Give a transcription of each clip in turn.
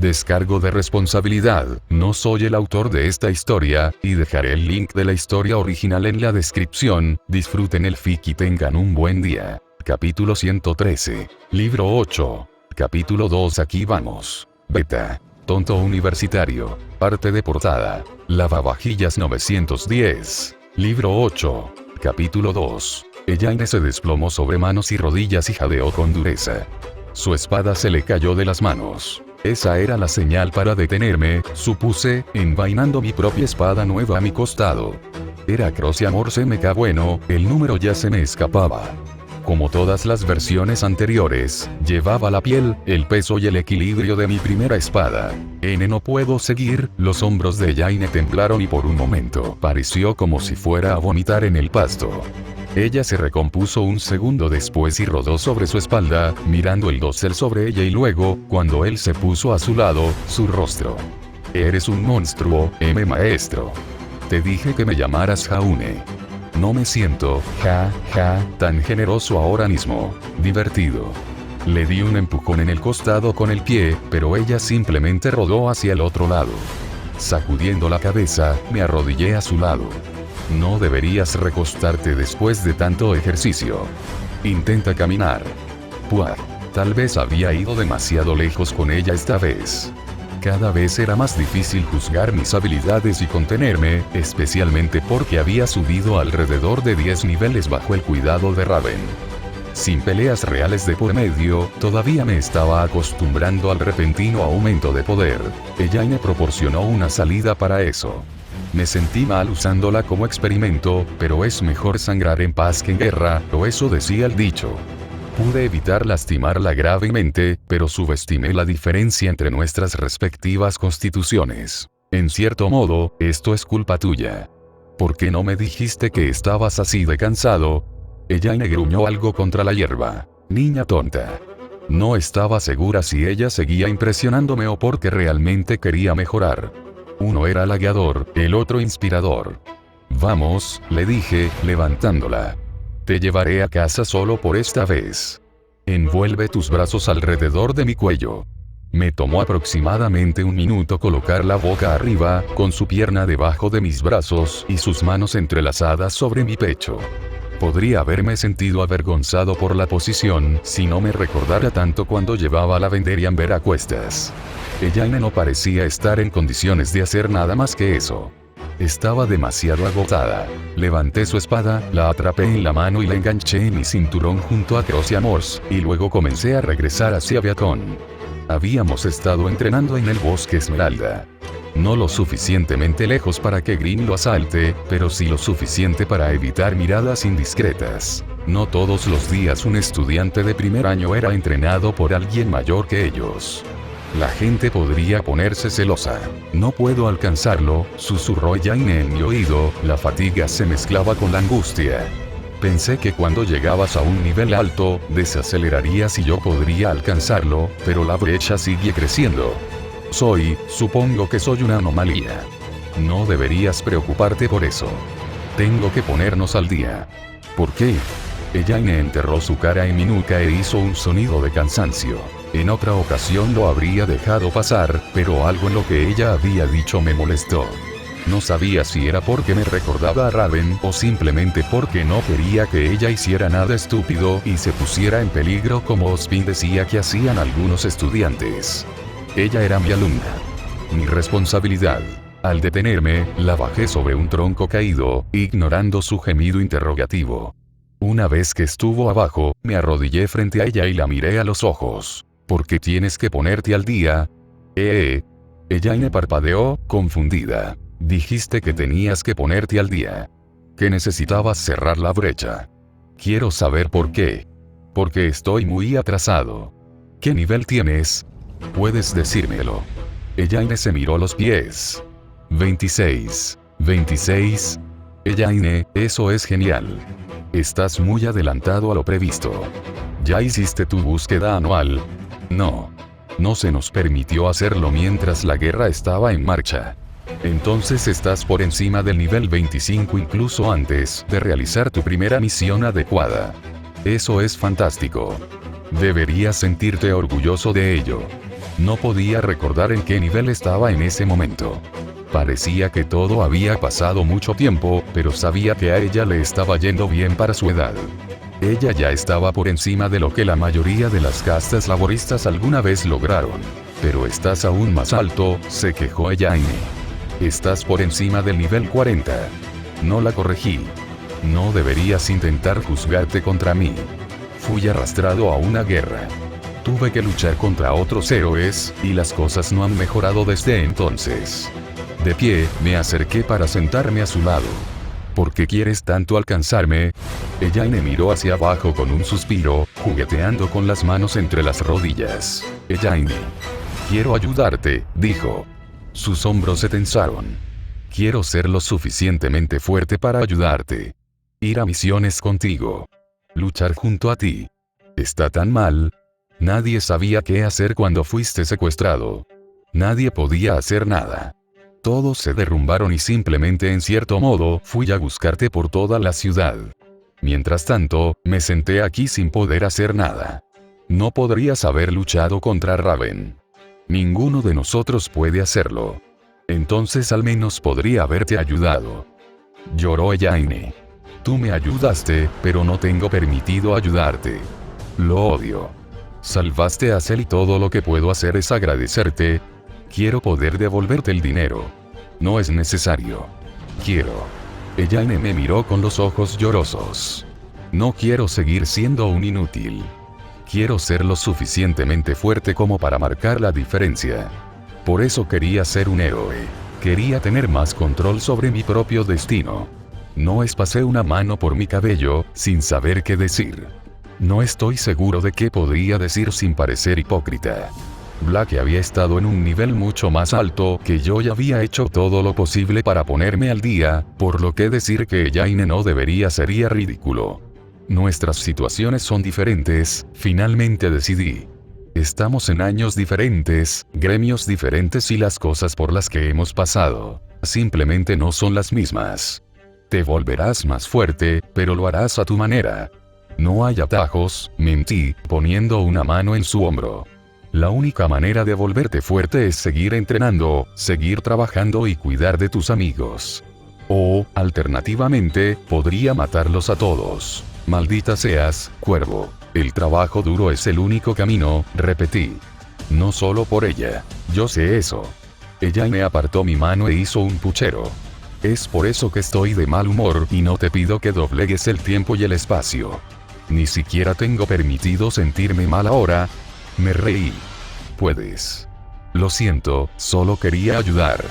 Descargo de responsabilidad, no soy el autor de esta historia, y dejaré el link de la historia original en la descripción. Disfruten el fic y tengan un buen día. Capítulo 113. Libro 8. Capítulo 2. Aquí vamos. Beta. Tonto universitario. Parte de portada. Lavavajillas 910. Libro 8. Capítulo 2. Elaine se desplomó sobre manos y rodillas y jadeó con dureza. Su espada se le cayó de las manos. Esa era la señal para detenerme, supuse, envainando mi propia espada nueva a mi costado. Era Crocia Morse MK. Bueno, el número ya se me escapaba. Como todas las versiones anteriores, llevaba la piel, el peso y el equilibrio de mi primera espada. No puedo seguir. Los hombros de Elaine temblaron y por un momento pareció como si fuera a vomitar en el pasto. Ella se recompuso un segundo después y rodó sobre su espalda, mirando el dosel sobre ella y luego, cuando él se puso a su lado, su rostro. Eres un monstruo, maestro. Te dije que me llamaras Jaune. No me siento, tan generoso ahora mismo. Divertido. Le di un empujón en el costado con el pie, pero ella simplemente rodó hacia el otro lado. Sacudiendo la cabeza, me arrodillé a su lado. No deberías recostarte después de tanto ejercicio. Intenta caminar. Puah. Tal vez había ido demasiado lejos con ella esta vez. Cada vez era más difícil juzgar mis habilidades y contenerme, especialmente porque había subido alrededor de 10 niveles bajo el cuidado de Raven. Sin peleas reales de por medio, todavía me estaba acostumbrando al repentino aumento de poder. Elaine proporcionó una salida para eso. Me sentí mal usándola como experimento, pero es mejor sangrar en paz que en guerra, o eso decía el dicho. Pude evitar lastimarla gravemente, pero subestimé la diferencia entre nuestras respectivas constituciones. En cierto modo, esto es culpa tuya. ¿Por qué no me dijiste que estabas así de cansado? Elaine gruñó algo contra la hierba. Niña tonta. No estaba segura si ella seguía impresionándome o porque realmente quería mejorar. Uno era halagador, el otro inspirador. Vamos, le dije, levantándola. Te llevaré a casa solo por esta vez. Envuelve tus brazos alrededor de mi cuello. Me tomó aproximadamente un minuto colocar la boca arriba, con su pierna debajo de mis brazos y sus manos entrelazadas sobre mi pecho. Podría haberme sentido avergonzado por la posición si no me recordara tanto cuando llevaba a la Venderian a cuestas. Elaine no parecía estar en condiciones de hacer nada más que eso. Estaba demasiado agotada. Levanté su espada, la atrapé en la mano y la enganché en mi cinturón junto a Crocia Morse, y luego comencé a regresar hacia Beacon. Habíamos estado entrenando en el Bosque Esmeralda. No lo suficientemente lejos para que Green lo asalte, pero sí lo suficiente para evitar miradas indiscretas. No todos los días un estudiante de primer año era entrenado por alguien mayor que ellos. La gente podría ponerse celosa. No puedo alcanzarlo, susurró Elaine en mi oído. La fatiga se mezclaba con la angustia. Pensé que cuando llegabas a un nivel alto, desacelerarías y yo podría alcanzarlo, pero la brecha sigue creciendo. Supongo que soy una anomalía. No deberías preocuparte por eso. Tengo que ponernos al día. ¿Por qué? Elaine enterró su cara en mi nuca e hizo un sonido de cansancio. En otra ocasión lo habría dejado pasar, pero algo en lo que ella había dicho me molestó. No sabía si era porque me recordaba a Raven o simplemente porque no quería que ella hiciera nada estúpido y se pusiera en peligro como Ospin decía que hacían algunos estudiantes. Ella era mi alumna. Mi responsabilidad. Al detenerme, la bajé sobre un tronco caído, ignorando su gemido interrogativo. Una vez que estuvo abajo, me arrodillé frente a ella y la miré a los ojos. ¿Por qué tienes que ponerte al día? Elaine parpadeó, confundida. Dijiste que tenías que ponerte al día. Que necesitabas cerrar la brecha. Quiero saber por qué. Porque estoy muy atrasado. ¿Qué nivel tienes? Puedes decírmelo. Elaine se miró los pies. 26. 26. Elaine, eso es genial. Estás muy adelantado a lo previsto. ¿Ya hiciste tu búsqueda anual? No. No se nos permitió hacerlo mientras la guerra estaba en marcha. Entonces estás por encima del nivel 25 incluso antes de realizar tu primera misión adecuada. Eso es fantástico. Deberías sentirte orgulloso de ello. No podía recordar en qué nivel estaba en ese momento. Parecía que todo había pasado mucho tiempo, pero sabía que a ella le estaba yendo bien para su edad. Ella ya estaba por encima de lo que la mayoría de las castas laboristas alguna vez lograron. Pero estás aún más alto, se quejó Elaine. Estás por encima del nivel 40. No la corregí. No deberías intentar juzgarte contra mí. Fui arrastrado a una guerra. Tuve que luchar contra otros héroes, y las cosas no han mejorado desde entonces. De pie, me acerqué para sentarme a su lado. ¿Por qué quieres tanto alcanzarme? Elaine miró hacia abajo con un suspiro, jugueteando con las manos entre las rodillas. Elaine. Quiero ayudarte, dijo. Sus hombros se tensaron. Quiero ser lo suficientemente fuerte para ayudarte. Ir a misiones contigo. Luchar junto a ti. ¿Está tan mal? Nadie sabía qué hacer cuando fuiste secuestrado. Nadie podía hacer nada. Todos se derrumbaron y simplemente en cierto modo fui a buscarte por toda la ciudad. Mientras tanto, me senté aquí sin poder hacer nada. No podrías haber luchado contra Raven. Ninguno de nosotros puede hacerlo. Entonces al menos podría haberte ayudado. Lloró Elaine. Tú me ayudaste, pero no tengo permitido ayudarte. Lo odio. Salvaste a Cell y todo lo que puedo hacer es agradecerte. Quiero poder devolverte el dinero. No es necesario. Quiero. Elaine me miró con los ojos llorosos. No quiero seguir siendo un inútil. Quiero ser lo suficientemente fuerte como para marcar la diferencia. Por eso quería ser un héroe. Quería tener más control sobre mi propio destino. No pasé una mano por mi cabello, sin saber qué decir. No estoy seguro de qué podría decir sin parecer hipócrita. Black había estado en un nivel mucho más alto que yo y había hecho todo lo posible para ponerme al día, por lo que decir que Elaine no debería sería ridículo. Nuestras situaciones son diferentes, finalmente decidí. Estamos en años diferentes, gremios diferentes y las cosas por las que hemos pasado, simplemente no son las mismas. Te volverás más fuerte, pero lo harás a tu manera. No hay atajos, mentí, poniendo una mano en su hombro. La única manera de volverte fuerte es seguir entrenando, seguir trabajando y cuidar de tus amigos. O, alternativamente, podría matarlos a todos. Maldita seas, cuervo. El trabajo duro es el único camino, repetí. No solo por ella. Yo sé eso. Ella me apartó mi mano e hizo un puchero. Es por eso que estoy de mal humor y no te pido que doblegues el tiempo y el espacio. Ni siquiera tengo permitido sentirme mal ahora. Me reí. Puedes. Lo siento, solo quería ayudar.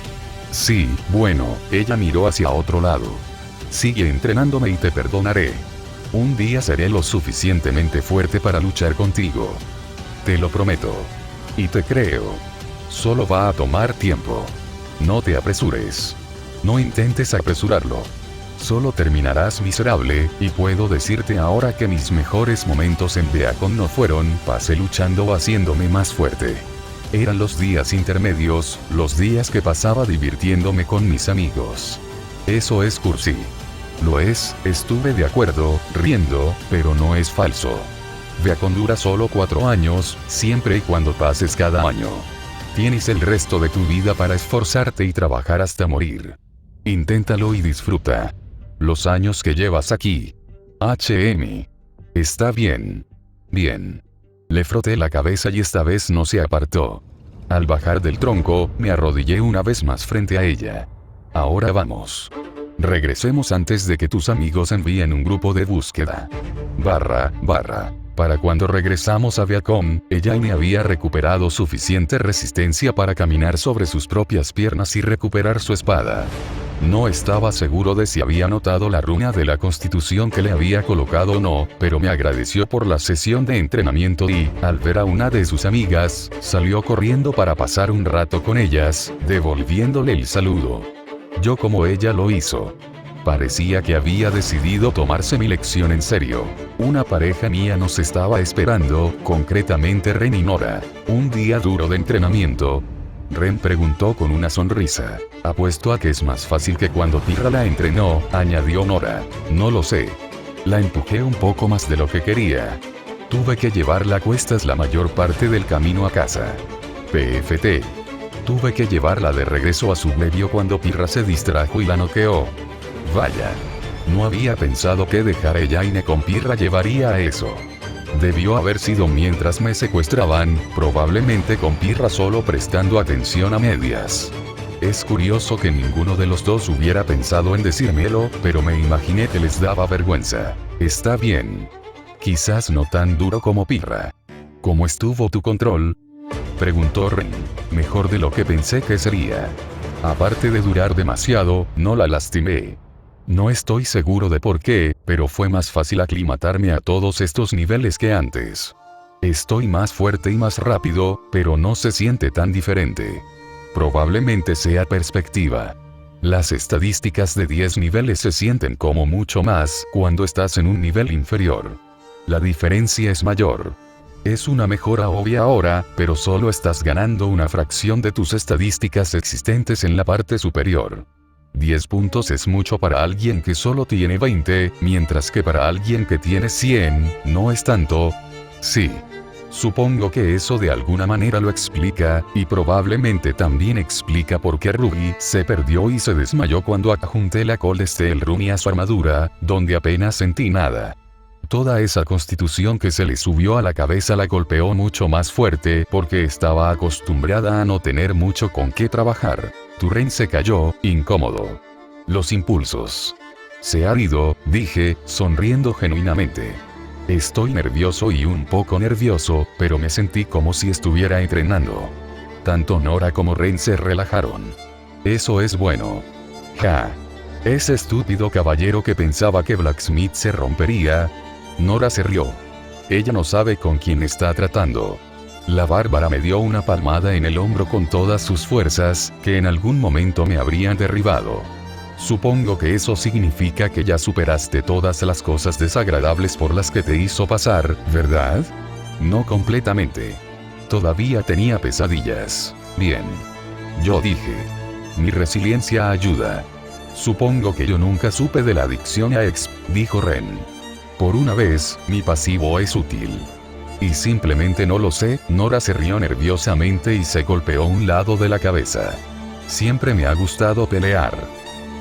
Sí, bueno, ella miró hacia otro lado. Sigue entrenándome y te perdonaré. Un día seré lo suficientemente fuerte para luchar contigo. Te lo prometo. Y te creo. Solo va a tomar tiempo. No te apresures. No intentes apresurarlo. Solo terminarás miserable, y puedo decirte ahora que mis mejores momentos en Beacon no fueron pasé luchando o haciéndome más fuerte. Eran los días intermedios, los días que pasaba divirtiéndome con mis amigos. Eso es cursi. Lo es, estuve de acuerdo, riendo, pero no es falso. Beacon dura solo 4 años, siempre y cuando pases cada año. Tienes el resto de tu vida para esforzarte y trabajar hasta morir. Inténtalo y disfruta. Los años que llevas aquí. Está bien. Bien. Le froté la cabeza y esta vez no se apartó. Al bajar del tronco, me arrodillé una vez más frente a ella. Ahora vamos. Regresemos antes de que tus amigos envíen un grupo de búsqueda. Para cuando regresamos a Beacon, Elaine había recuperado suficiente resistencia para caminar sobre sus propias piernas y recuperar su espada. No estaba seguro de si había notado la runa de la Constitución que le había colocado o no, pero me agradeció por la sesión de entrenamiento y, al ver a una de sus amigas, salió corriendo para pasar un rato con ellas, devolviéndole el saludo. Yo como ella lo hizo. Parecía que había decidido tomarse mi lección en serio. Una pareja mía nos estaba esperando, concretamente Ren y Nora. Un día duro de entrenamiento. Ren preguntó con una sonrisa. Apuesto a que es más fácil que cuando Tira la entrenó, añadió Nora. No lo sé. La empujé un poco más de lo que quería. Tuve que llevarla a cuestas la mayor parte del camino a casa. PFT. Tuve que llevarla de regreso a su medio cuando Pirra se distrajo y la noqueó. Vaya. No había pensado que dejar a Elaine con Pirra llevaría a eso. Debió haber sido mientras me secuestraban, probablemente con Pirra solo prestando atención a medias. Es curioso que ninguno de los dos hubiera pensado en decírmelo, pero me imaginé que les daba vergüenza. Está bien. Quizás no tan duro como Pirra. ¿Cómo estuvo tu control?, preguntó Ren. Mejor de lo que pensé que sería. Aparte de durar demasiado, no la lastimé. No estoy seguro de por qué, pero fue más fácil aclimatarme a todos estos niveles que antes. Estoy más fuerte y más rápido, pero no se siente tan diferente. Probablemente sea perspectiva. Las estadísticas de 10 niveles se sienten como mucho más cuando estás en un nivel inferior. La diferencia es mayor. Es una mejora obvia ahora, pero solo estás ganando una fracción de tus estadísticas existentes en la parte superior. 10 puntos es mucho para alguien que solo tiene 20, mientras que para alguien que tiene 100, no es tanto. Sí. Supongo que eso de alguna manera lo explica, y probablemente también explica por qué Ruby se perdió y se desmayó cuando adjunté la Cold Steel Rune a su armadura, donde apenas sentí nada. Toda esa constitución que se le subió a la cabeza la golpeó mucho más fuerte porque estaba acostumbrada a no tener mucho con qué trabajar. Ren se cayó, incómodo. Los impulsos. Se ha ido, dije, sonriendo genuinamente. Estoy nervioso y un poco nervioso, pero me sentí como si estuviera entrenando. Tanto Nora como Ren se relajaron. Eso es bueno. Ja. Ese estúpido caballero que pensaba que Blacksmith se rompería. Nora se rió. Ella no sabe con quién está tratando. La bárbara me dio una palmada en el hombro con todas sus fuerzas, que en algún momento me habrían derribado. Supongo que eso significa que ya superaste todas las cosas desagradables por las que te hizo pasar, ¿verdad? No completamente. Todavía tenía pesadillas. Bien. Yo dije. Mi resiliencia ayuda. Supongo que yo nunca supe de la adicción a exp, dijo Ren. Por una vez, mi pasivo es útil. Y simplemente no lo sé. Nora se rió nerviosamente y se golpeó un lado de la cabeza. Siempre me ha gustado pelear.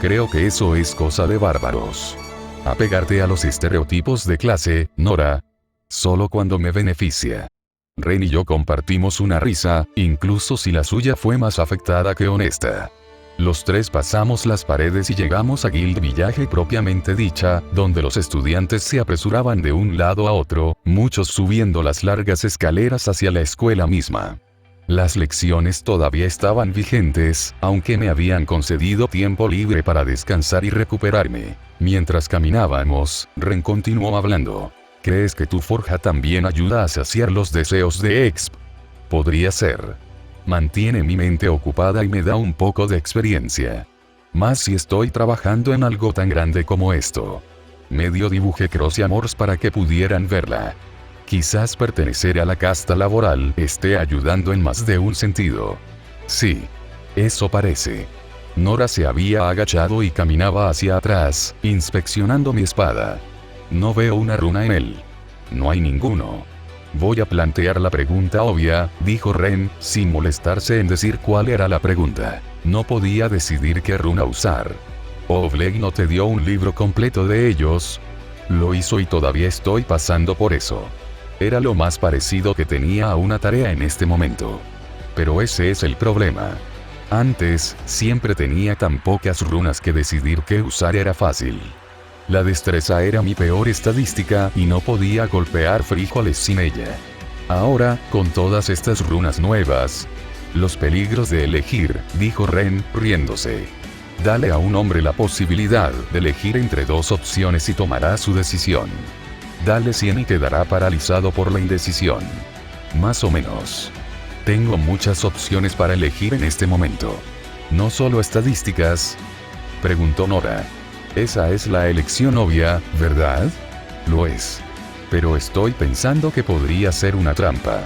Creo que eso es cosa de bárbaros. Apegarte a los estereotipos de clase, Nora. Solo cuando me beneficia. Ren y yo compartimos una risa, incluso si la suya fue más afectada que honesta. Los tres pasamos las paredes y llegamos a Guild Village propiamente dicha, donde los estudiantes se apresuraban de un lado a otro, muchos subiendo las largas escaleras hacia la escuela misma. Las lecciones todavía estaban vigentes, aunque me habían concedido tiempo libre para descansar y recuperarme. Mientras caminábamos, Ren continuó hablando. ¿Crees que tu forja también ayuda a saciar los deseos de exp? Podría ser. Mantiene mi mente ocupada y me da un poco de experiencia. Más si estoy trabajando en algo tan grande como esto. Medio dibujé Cross y Amors para que pudieran verla. Quizás pertenecer a la casta laboral esté ayudando en más de un sentido. Sí. Eso parece. Nora se había agachado y caminaba hacia atrás, inspeccionando mi espada. No veo una runa en él. No hay ninguno. Voy a plantear la pregunta obvia, dijo Ren, sin molestarse en decir cuál era la pregunta. No podía decidir qué runa usar. ¿Oleg no te dio un libro completo de ellos? Lo hizo y todavía estoy pasando por eso. Era lo más parecido que tenía a una tarea en este momento. Pero ese es el problema. Antes, siempre tenía tan pocas runas que decidir qué usar era fácil. La destreza era mi peor estadística y no podía golpear frijoles sin ella. Ahora, con todas estas runas nuevas. Los peligros de elegir, dijo Ren, riéndose. Dale a un hombre la posibilidad de elegir entre dos opciones y tomará su decisión. Dale 100 y quedará paralizado por la indecisión. Más o menos. Tengo muchas opciones para elegir en este momento. ¿No solo estadísticas?, preguntó Nora. Esa es la elección obvia, ¿verdad? Lo es. Pero estoy pensando que podría ser una trampa.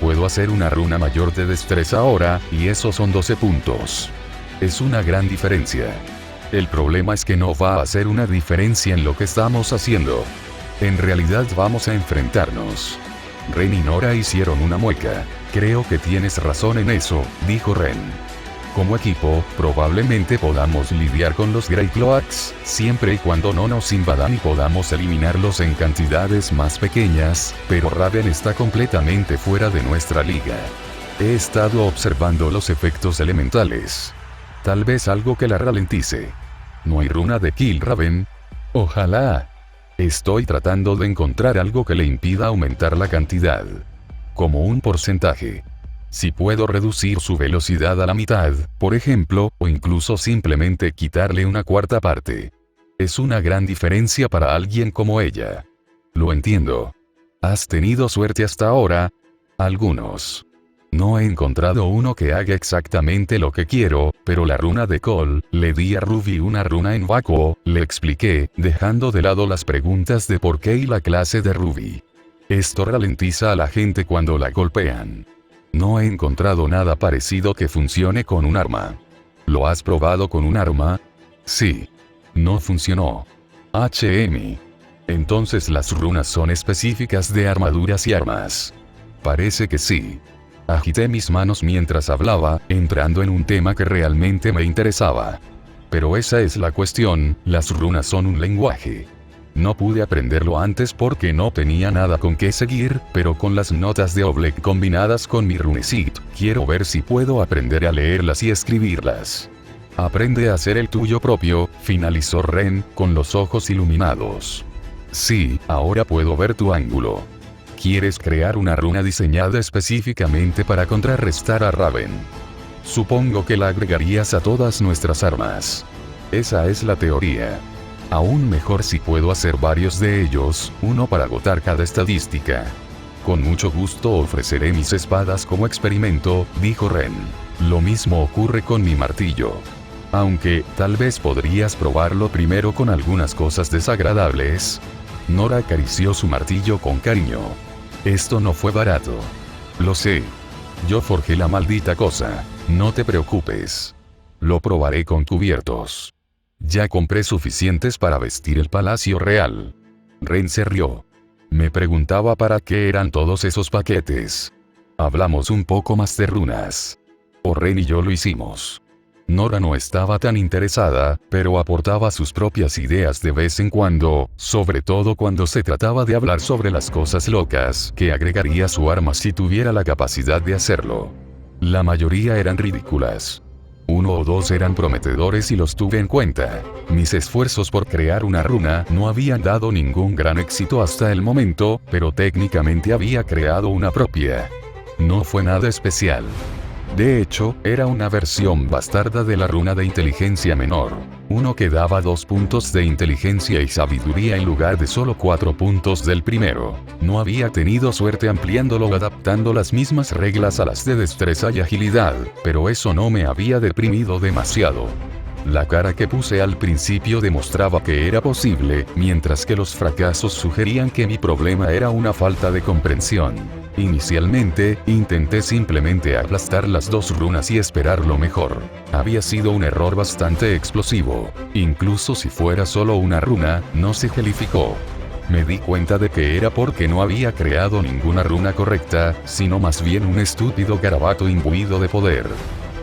Puedo hacer una runa mayor de destreza ahora, y esos son 12 puntos. Es una gran diferencia. El problema es que no va a hacer una diferencia en lo que estamos haciendo. En realidad vamos a enfrentarnos. Ren y Nora hicieron una mueca. Creo que tienes razón en eso, dijo Ren. Como equipo, probablemente podamos lidiar con los Grey Cloaks, siempre y cuando no nos invadan y podamos eliminarlos en cantidades más pequeñas, pero Raven está completamente fuera de nuestra liga. He estado observando los efectos elementales. Tal vez algo que la ralentice. ¿No hay runa de Kill Raven? Ojalá. Estoy tratando de encontrar algo que le impida aumentar la cantidad. Como un porcentaje. Si puedo reducir su velocidad a la mitad, por ejemplo, o incluso simplemente quitarle una cuarta parte. Es una gran diferencia para alguien como ella. Lo entiendo. ¿Has tenido suerte hasta ahora? Algunos. No he encontrado uno que haga exactamente lo que quiero, pero la runa de Cole, le di a Ruby una runa en vacuo, le expliqué, dejando de lado las preguntas de por qué y la clase de Ruby. Esto ralentiza a la gente cuando la golpean. No he encontrado nada parecido que funcione con un arma. ¿Lo has probado con un arma? Sí. No funcionó. Entonces las runas son específicas de armaduras y armas. Parece que sí. Agité mis manos mientras hablaba, entrando en un tema que realmente me interesaba. Pero esa es la cuestión, las runas son un lenguaje. No pude aprenderlo antes porque no tenía nada con qué seguir, pero con las notas de Oblek combinadas con mi runeseed, quiero ver si puedo aprender a leerlas y escribirlas. Aprende a hacer el tuyo propio, finalizó Ren, con los ojos iluminados. Sí, ahora puedo ver tu ángulo. ¿Quieres crear una runa diseñada específicamente para contrarrestar a Raven? Supongo que la agregarías a todas nuestras armas. Esa es la teoría. Aún mejor si puedo hacer varios de ellos, uno para agotar cada estadística. Con mucho gusto ofreceré mis espadas como experimento, dijo Ren. Lo mismo ocurre con mi martillo. Aunque, tal vez podrías probarlo primero con algunas cosas desagradables. Nora acarició su martillo con cariño. Esto no fue barato. Lo sé. Yo forjé la maldita cosa, no te preocupes. Lo probaré con cubiertos. Ya compré suficientes para vestir el palacio real. Ren se rió. Me preguntaba para qué eran todos esos paquetes. Hablamos un poco más de runas. Ren y yo lo hicimos. Nora no estaba tan interesada, pero aportaba sus propias ideas de vez en cuando, sobre todo cuando se trataba de hablar sobre las cosas locas que agregaría su arma si tuviera la capacidad de hacerlo. La mayoría eran ridículas. Uno o dos eran prometedores y los tuve en cuenta. Mis esfuerzos por crear una runa no habían dado ningún gran éxito hasta el momento, pero técnicamente había creado una propia. No fue nada especial. De hecho, era una versión bastarda de la runa de inteligencia menor. Uno que daba 2 puntos de inteligencia y sabiduría en lugar de solo 4 puntos del primero. No había tenido suerte ampliándolo o adaptando las mismas reglas a las de destreza y agilidad, pero eso no me había deprimido demasiado. La cara que puse al principio demostraba que era posible, mientras que los fracasos sugerían que mi problema era una falta de comprensión. Inicialmente, intenté simplemente aplastar las 2 runas y esperar lo mejor. Había sido un error bastante explosivo. Incluso si fuera solo una runa, no se gelificó. Me di cuenta de que era porque no había creado ninguna runa correcta, sino más bien un estúpido garabato imbuido de poder.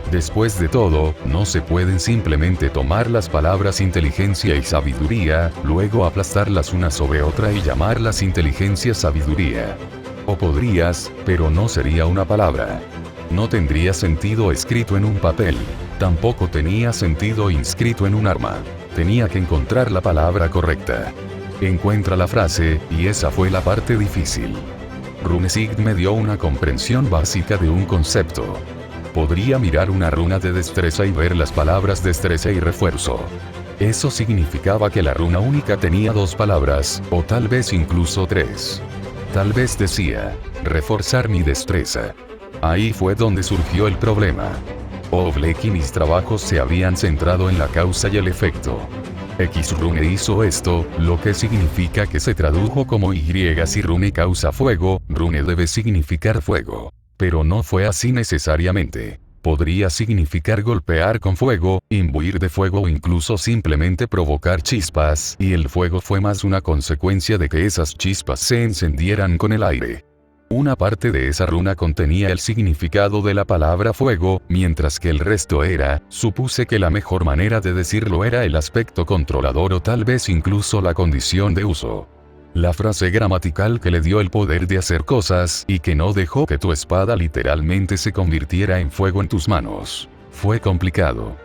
Después de todo, no se pueden simplemente tomar las palabras inteligencia y sabiduría, luego aplastarlas una sobre otra y llamarlas inteligencia-sabiduría. O podrías, pero no sería una palabra. No tendría sentido escrito en un papel. Tampoco tenía sentido inscrito en un arma. Tenía que encontrar la palabra correcta. Encuentra la frase, y esa fue la parte difícil. Runeseed me dio una comprensión básica de un concepto. Podría mirar una runa de destreza y ver las palabras destreza y refuerzo. Eso significaba que la runa única tenía 2 palabras, o tal vez incluso 3. Tal vez decía, reforzar mi destreza. Ahí fue donde surgió el problema. Oblek y mis trabajos se habían centrado en la causa y el efecto. X-Rune hizo esto, lo que significa que se tradujo como Y si rune causa fuego, rune debe significar fuego. Pero no fue así necesariamente. Podría significar golpear con fuego, imbuir de fuego o incluso simplemente provocar chispas, y el fuego fue más una consecuencia de que esas chispas se encendieran con el aire. Una parte de esa runa contenía el significado de la palabra fuego, mientras que el resto era, supuse que la mejor manera de decirlo era el aspecto controlador o tal vez incluso la condición de uso. La frase gramatical que le dio el poder de hacer cosas y que no dejó que tu espada literalmente se convirtiera en fuego en tus manos. Fue complicado.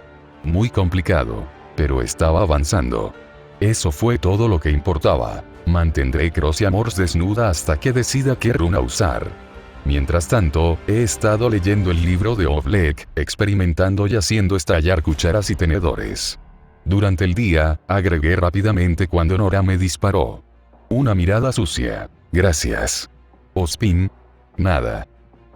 Muy complicado. Pero estaba avanzando. Eso fue todo lo que importaba. Mantendré Cross y Amors desnuda hasta que decida qué runa usar. Mientras tanto, he estado leyendo el libro de Oblek, experimentando y haciendo estallar cucharas y tenedores. Durante el día, agregué rápidamente cuando Nora me disparó. Una mirada sucia. Gracias. Ospin. Nada.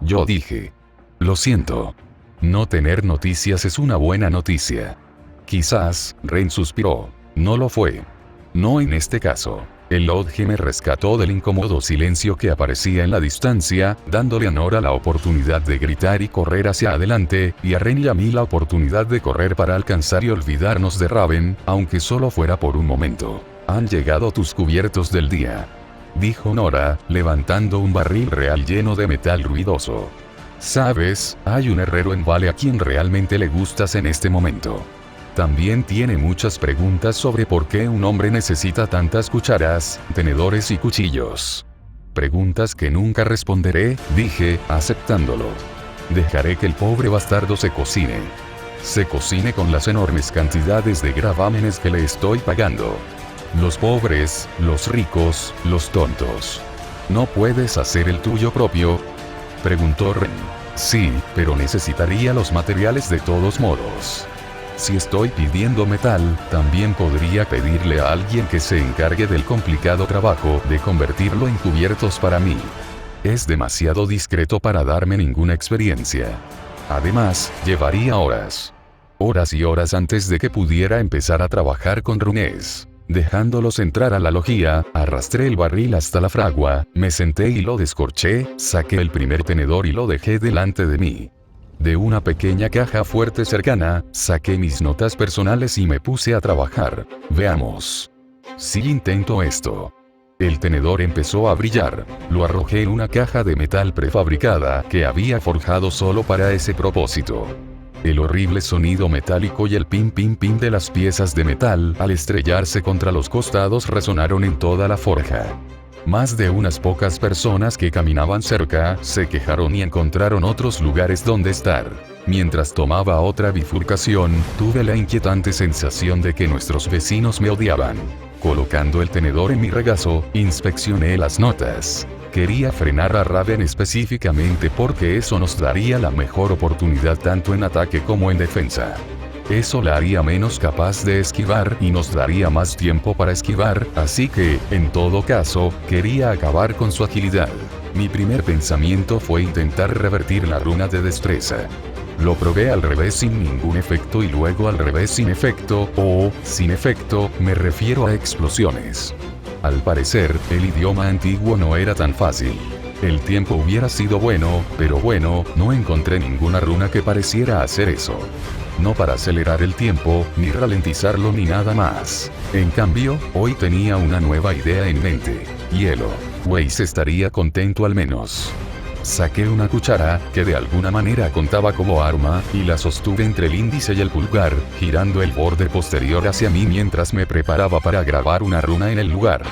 Yo dije. Lo siento. No tener noticias es una buena noticia. Quizás, Ren suspiró. No lo fue. No en este caso. El Lodge me rescató del incómodo silencio que aparecía en la distancia, dándole a Nora la oportunidad de gritar y correr hacia adelante, y a Ren y a mí la oportunidad de correr para alcanzar y olvidarnos de Raven, aunque solo fuera por un momento. Han llegado tus cubiertos del día. Dijo Nora, levantando un barril real lleno de metal ruidoso. Sabes, hay un herrero en Vale a quien realmente le gustas en este momento. También tiene muchas preguntas sobre por qué un hombre necesita tantas cucharas, tenedores y cuchillos. Preguntas que nunca responderé, dije, aceptándolo. Dejaré que el pobre bastardo se cocine. Se cocine con las enormes cantidades de gravámenes que le estoy pagando. Los pobres, los ricos, los tontos. ¿No puedes hacer el tuyo propio? Preguntó Ren. Sí, pero necesitaría los materiales de todos modos. Si estoy pidiendo metal, también podría pedirle a alguien que se encargue del complicado trabajo de convertirlo en cubiertos para mí. Es demasiado discreto para darme ninguna experiencia. Además, llevaría horas. Horas y horas antes de que pudiera empezar a trabajar con runes. Dejándolos entrar a la logía, arrastré el barril hasta la fragua, me senté y lo descorché, saqué el primer tenedor y lo dejé delante de mí. De una pequeña caja fuerte cercana, saqué mis notas personales y me puse a trabajar. Veamos. Si intento esto. El tenedor empezó a brillar. Lo arrojé en una caja de metal prefabricada que había forjado solo para ese propósito. El horrible sonido metálico y el pim pim pim de las piezas de metal al estrellarse contra los costados resonaron en toda la forja. Más de unas pocas personas que caminaban cerca se quejaron y encontraron otros lugares donde estar. Mientras tomaba otra bifurcación, tuve la inquietante sensación de que nuestros vecinos me odiaban. Colocando el tenedor en mi regazo, inspeccioné las notas. Quería frenar a Raven específicamente porque eso nos daría la mejor oportunidad tanto en ataque como en defensa. Eso la haría menos capaz de esquivar y nos daría más tiempo para esquivar, así que, en todo caso, quería acabar con su agilidad. Mi primer pensamiento fue intentar revertir la runa de destreza. Lo probé al revés sin ningún efecto y luego al revés sin efecto, o, sin efecto, me refiero a explosiones. Al parecer, el idioma antiguo no era tan fácil. El tiempo hubiera sido bueno, pero bueno, no encontré ninguna runa que pareciera hacer eso. No para acelerar el tiempo, ni ralentizarlo ni nada más. En cambio, hoy tenía una nueva idea en mente. Hielo. Weiss estaría contento al menos. Saqué una cuchara, que de alguna manera contaba como arma, y la sostuve entre el índice y el pulgar, girando el borde posterior hacia mí mientras me preparaba para grabar una runa en el lugar.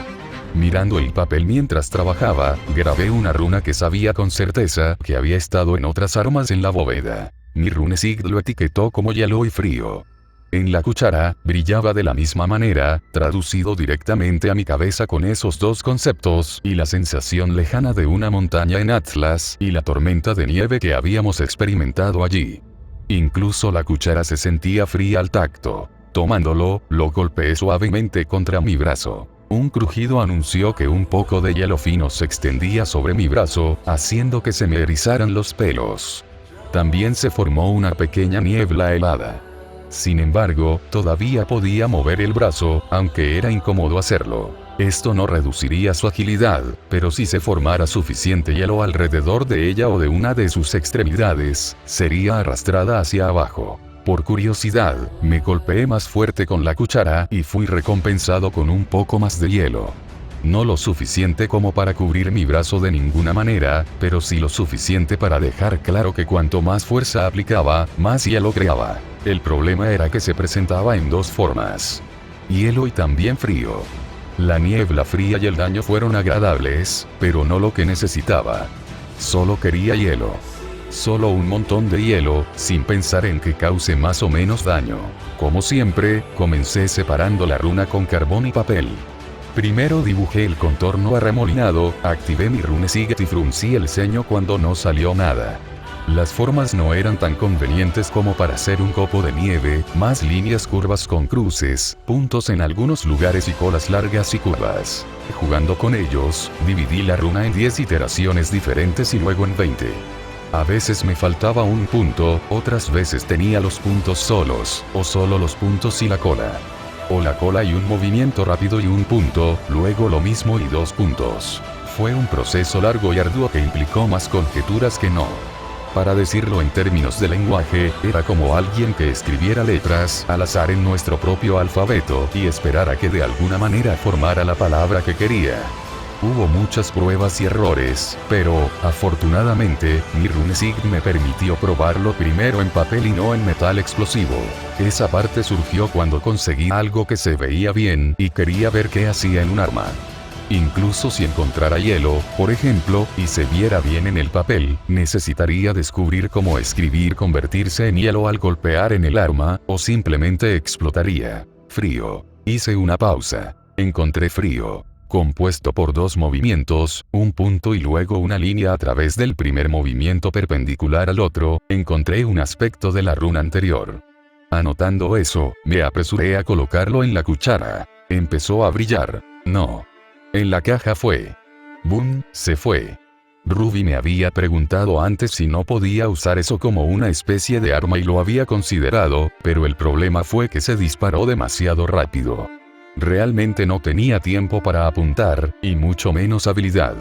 Mirando el papel mientras trabajaba, grabé una runa que sabía con certeza que había estado en otras armas en la bóveda. Mi runesigd lo etiquetó como hielo y frío. En la cuchara, brillaba de la misma manera, traducido directamente a mi cabeza con esos dos conceptos, y la sensación lejana de una montaña en Atlas, y la tormenta de nieve que habíamos experimentado allí. Incluso la cuchara se sentía fría al tacto. Tomándolo, lo golpeé suavemente contra mi brazo. Un crujido anunció que un poco de hielo fino se extendía sobre mi brazo, haciendo que se me erizaran los pelos. También se formó una pequeña niebla helada. Sin embargo, todavía podía mover el brazo, aunque era incómodo hacerlo. Esto no reduciría su agilidad, pero si se formara suficiente hielo alrededor de ella o de una de sus extremidades, sería arrastrada hacia abajo. Por curiosidad, me golpeé más fuerte con la cuchara y fui recompensado con un poco más de hielo. No lo suficiente como para cubrir mi brazo de ninguna manera, pero sí lo suficiente para dejar claro que cuanto más fuerza aplicaba, más hielo creaba. El problema era que se presentaba en dos formas: hielo y también frío. La niebla fría y el daño fueron agradables, pero no lo que necesitaba. Solo quería hielo. Solo un montón de hielo, sin pensar en que cause más o menos daño. Como siempre, comencé separando la runa con carbón y papel. Primero dibujé el contorno arremolinado, activé mi Runesiget y fruncí el ceño cuando no salió nada. Las formas no eran tan convenientes como para hacer un copo de nieve, más líneas curvas con cruces, puntos en algunos lugares y colas largas y curvas. Jugando con ellos, dividí la runa en 10 iteraciones diferentes y luego en 20. A veces me faltaba un punto, otras veces tenía los puntos solos, o solo los puntos y la cola. O la cola y un movimiento rápido y un punto, luego lo mismo y 2 puntos. Fue un proceso largo y arduo que implicó más conjeturas que no. Para decirlo en términos de lenguaje, era como alguien que escribiera letras al azar en nuestro propio alfabeto y esperara que de alguna manera formara la palabra que quería. Hubo muchas pruebas y errores, pero, afortunadamente, mi Runesiget me permitió probarlo primero en papel y no en metal explosivo. Esa parte surgió cuando conseguí algo que se veía bien y quería ver qué hacía en un arma. Incluso si encontrara hielo, por ejemplo, y se viera bien en el papel, necesitaría descubrir cómo escribir convertirse en hielo al golpear en el arma, o simplemente explotaría. Frío. Hice una pausa. Encontré frío. Compuesto por 2 movimientos, un punto y luego una línea a través del primer movimiento perpendicular al otro, encontré un aspecto de la runa anterior. Anotando eso, me apresuré a colocarlo en la cuchara. Empezó a brillar. No. En la caja fue. ¡Boom! Se fue. Ruby me había preguntado antes si no podía usar eso como una especie de arma y lo había considerado, pero el problema fue que se disparó demasiado rápido. Realmente no tenía tiempo para apuntar, y mucho menos habilidad.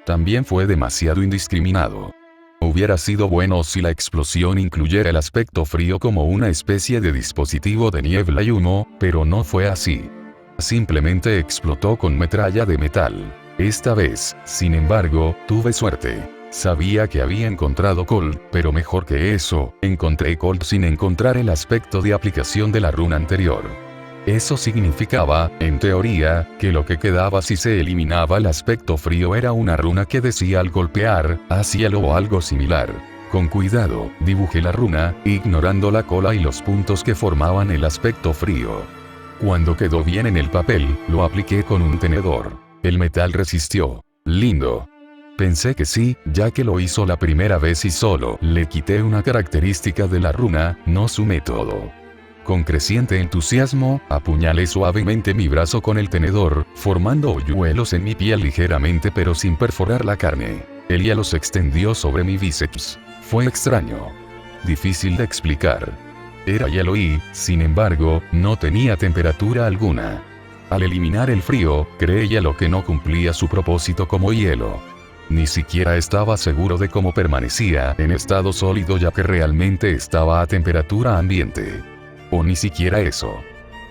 También fue demasiado indiscriminado. Hubiera sido bueno si la explosión incluyera el aspecto frío como una especie de dispositivo de niebla y humo, pero no fue así. Simplemente explotó con metralla de metal. Esta vez, sin embargo, tuve suerte. Sabía que había encontrado Cold, pero mejor que eso, encontré Cold sin encontrar el aspecto de aplicación de la runa anterior. Eso significaba, en teoría, que lo que quedaba si se eliminaba el aspecto frío era una runa que decía al golpear, hacialo o algo similar. Con cuidado, dibujé la runa, ignorando la cola y los puntos que formaban el aspecto frío. Cuando quedó bien en el papel, lo apliqué con un tenedor. El metal resistió. Lindo. Pensé que sí, ya que lo hizo la primera vez y solo le quité una característica de la runa, no su método. Con creciente entusiasmo, apuñalé suavemente mi brazo con el tenedor, formando hoyuelos en mi piel ligeramente pero sin perforar la carne. El hielo se extendió sobre mi bíceps. Fue extraño. Difícil de explicar. Era hielo y, sin embargo, no tenía temperatura alguna. Al eliminar el frío, creé hielo que no cumplía su propósito como hielo. Ni siquiera estaba seguro de cómo permanecía en estado sólido ya que realmente estaba a temperatura ambiente. O ni siquiera eso.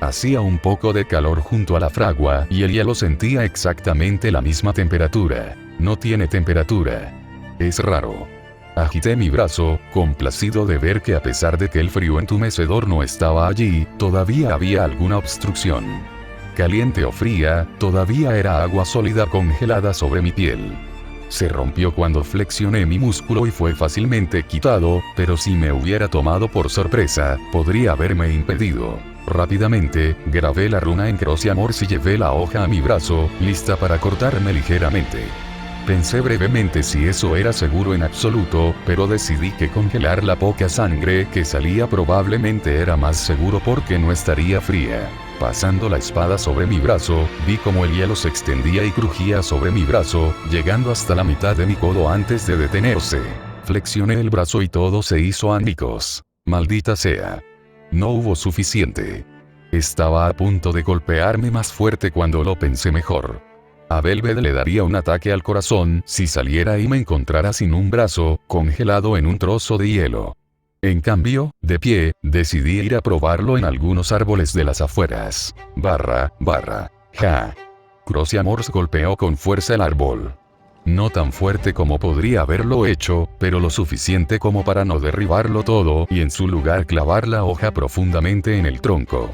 Hacía un poco de calor junto a la fragua y el hielo sentía exactamente la misma temperatura. No tiene temperatura. Es raro. Agité mi brazo, complacido de ver que a pesar de que el frío entumecedor no estaba allí, todavía había alguna obstrucción. Caliente o fría, todavía era agua sólida congelada sobre mi piel. Se rompió cuando flexioné mi músculo y fue fácilmente quitado, pero si me hubiera tomado por sorpresa, podría haberme impedido. Rápidamente, grabé la runa en Croce Amors y llevé la hoja a mi brazo, lista para cortarme ligeramente. Pensé brevemente si eso era seguro en absoluto, pero decidí que congelar la poca sangre que salía probablemente era más seguro porque no estaría fría. Pasando la espada sobre mi brazo, vi como el hielo se extendía y crujía sobre mi brazo, llegando hasta la mitad de mi codo antes de detenerse. Flexioné el brazo y todo se hizo añicos. Maldita sea. No hubo suficiente. Estaba a punto de golpearme más fuerte cuando lo pensé mejor. A Velvet le daría un ataque al corazón si saliera y me encontrara sin un brazo, congelado en un trozo de hielo. En cambio, de pie, decidí ir a probarlo en algunos árboles de las afueras. Ja. Crossy Amors golpeó con fuerza el árbol. No tan fuerte como podría haberlo hecho, pero lo suficiente como para no derribarlo todo y en su lugar clavar la hoja profundamente en el tronco.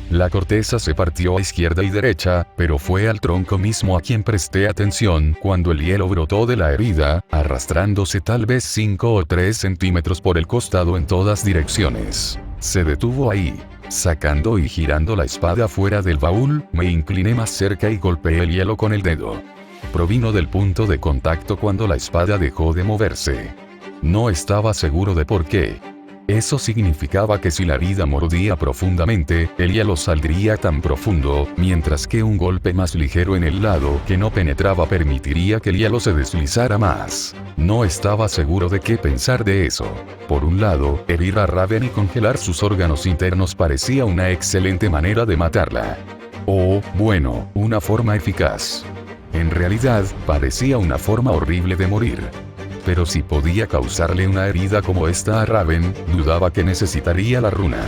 La corteza se partió a izquierda y derecha, pero fue al tronco mismo a quien presté atención cuando el hielo brotó de la herida, arrastrándose tal vez 5 o 3 centímetros por el costado en todas direcciones. Se detuvo ahí. Sacando y girando la espada fuera del baúl, me incliné más cerca y golpeé el hielo con el dedo. Provino del punto de contacto cuando la espada dejó de moverse. No estaba seguro de por qué. Eso significaba que si la herida mordía profundamente, el hielo saldría tan profundo, mientras que un golpe más ligero en el lado que no penetraba permitiría que el hielo se deslizara más. No estaba seguro de qué pensar de eso. Por un lado, herir a Raven y congelar sus órganos internos parecía una excelente manera de matarla. O, bueno, una forma eficaz. En realidad, parecía una forma horrible de morir. Pero si podía causarle una herida como esta a Raven, dudaba que necesitaría la runa.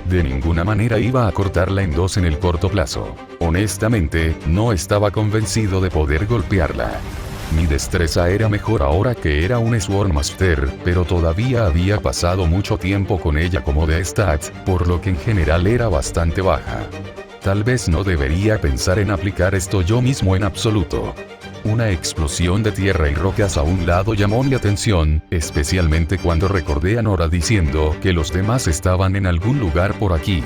De ninguna manera iba a cortarla en dos en el corto plazo. Honestamente, no estaba convencido de poder golpearla. Mi destreza era mejor ahora que era un Swordmaster, pero todavía había pasado mucho tiempo con ella como de stat, por lo que en general era bastante baja. Tal vez no debería pensar en aplicar esto yo mismo en absoluto. Una explosión de tierra y rocas a un lado llamó mi atención, especialmente cuando recordé a Nora diciendo que los demás estaban en algún lugar por aquí.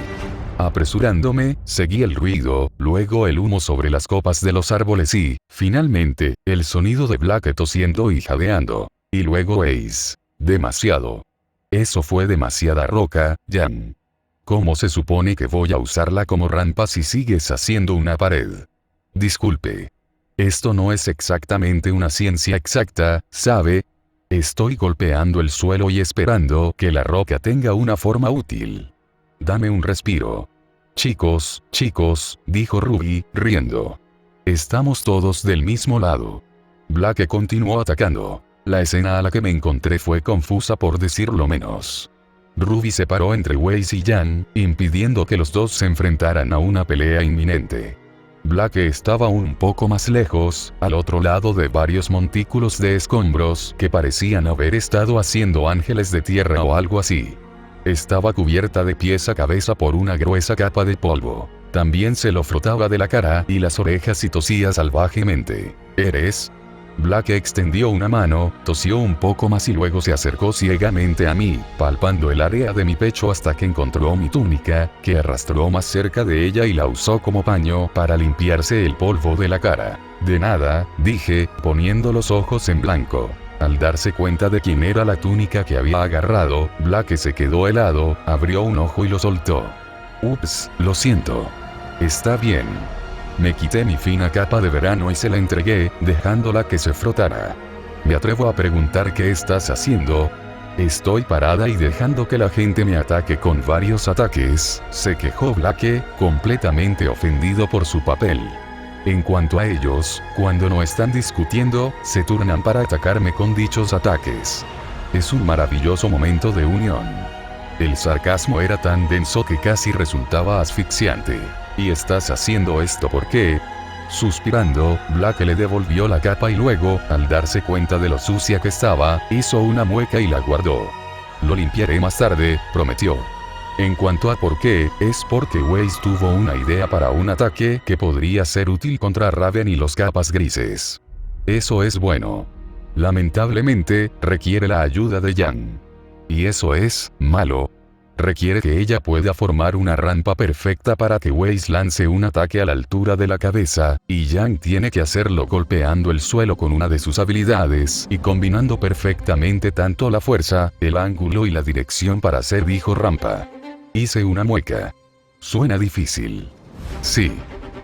Apresurándome, seguí el ruido, luego el humo sobre las copas de los árboles y, finalmente, el sonido de Blake tosiendo y jadeando. Y luego Ace. Demasiado. Eso fue demasiada roca, Jan. ¿Cómo se supone que voy a usarla como rampa si sigues haciendo una pared? Disculpe. Esto no es exactamente una ciencia exacta, ¿sabe? Estoy golpeando el suelo y esperando que la roca tenga una forma útil. Dame un respiro. Chicos, dijo Ruby, riendo. Estamos todos del mismo lado. Blake continuó atacando. La escena a la que me encontré fue confusa por decirlo menos. Ruby se paró entre Waze y Jan, impidiendo que los dos se enfrentaran a una pelea inminente. Blake estaba un poco más lejos, al otro lado de varios montículos de escombros que parecían haber estado haciendo ángeles de tierra o algo así. Estaba cubierta de pies a cabeza por una gruesa capa de polvo. También se lo frotaba de la cara y las orejas y tosía salvajemente. ¿Eres? Blake extendió una mano, tosió un poco más y luego se acercó ciegamente a mí, palpando el área de mi pecho hasta que encontró mi túnica, que arrastró más cerca de ella y la usó como paño para limpiarse el polvo de la cara. De nada, dije, poniendo los ojos en blanco. Al darse cuenta de quién era la túnica que había agarrado, Blake se quedó helado, abrió un ojo y lo soltó. Ups, lo siento. Está bien. Me quité mi fina capa de verano y se la entregué, dejándola que se frotara. Me atrevo a preguntar qué estás haciendo. Estoy parada y dejando que la gente me ataque con varios ataques, se quejó Blake, completamente ofendido por su papel. En cuanto a ellos, cuando no están discutiendo, se turnan para atacarme con dichos ataques. Es un maravilloso momento de unión. El sarcasmo era tan denso que casi resultaba asfixiante. ¿Y estás haciendo esto por qué? Suspirando, Blake le devolvió la capa y luego, al darse cuenta de lo sucia que estaba, hizo una mueca y la guardó. Lo limpiaré más tarde, prometió. En cuanto a por qué, es porque Waze tuvo una idea para un ataque que podría ser útil contra Raven y los capas grises. Eso es bueno. Lamentablemente, requiere la ayuda de Jan. Y eso es malo. Requiere que ella pueda formar una rampa perfecta para que Waze lance un ataque a la altura de la cabeza, y Jan tiene que hacerlo golpeando el suelo con una de sus habilidades y combinando perfectamente tanto la fuerza, el ángulo y la dirección para hacer dijo rampa. Hice una mueca. Suena difícil. Sí.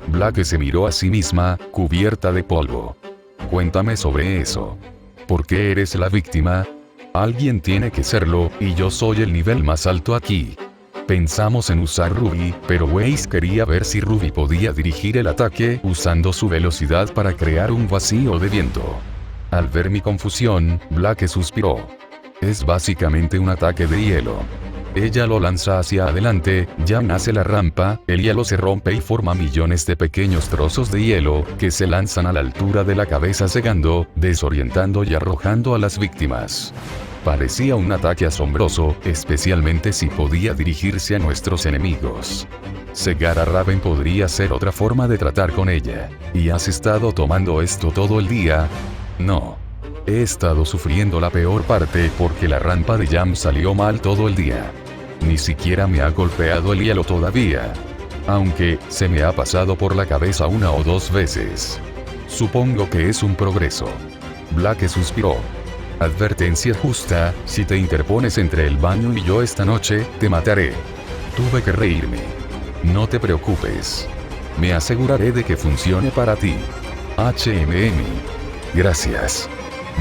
Blake se miró a sí misma, cubierta de polvo. Cuéntame sobre eso. ¿Por qué eres la víctima? Alguien tiene que serlo, y yo soy el nivel más alto aquí. Pensamos en usar Ruby, pero Waze quería ver si Ruby podía dirigir el ataque usando su velocidad para crear un vacío de viento. Al ver mi confusión, Blake suspiró. Es básicamente un ataque de hielo. Ella lo lanza hacia adelante, ya nace la rampa, el hielo se rompe y forma millones de pequeños trozos de hielo, que se lanzan a la altura de la cabeza cegando, desorientando y arrojando a las víctimas. Parecía un ataque asombroso, especialmente si podía dirigirse a nuestros enemigos. Cegar a Raven podría ser otra forma de tratar con ella. ¿Y has estado tomando esto todo el día? No. He estado sufriendo la peor parte porque la rampa de Jam salió mal todo el día. Ni siquiera me ha golpeado el hielo todavía. Aunque, se me ha pasado por la cabeza 1 o 2 veces. Supongo que es un progreso. Blake suspiró. Advertencia justa, si te interpones entre el baño y yo esta noche, te mataré. Tuve que reírme. No te preocupes. Me aseguraré de que funcione para ti. HMM. Gracias.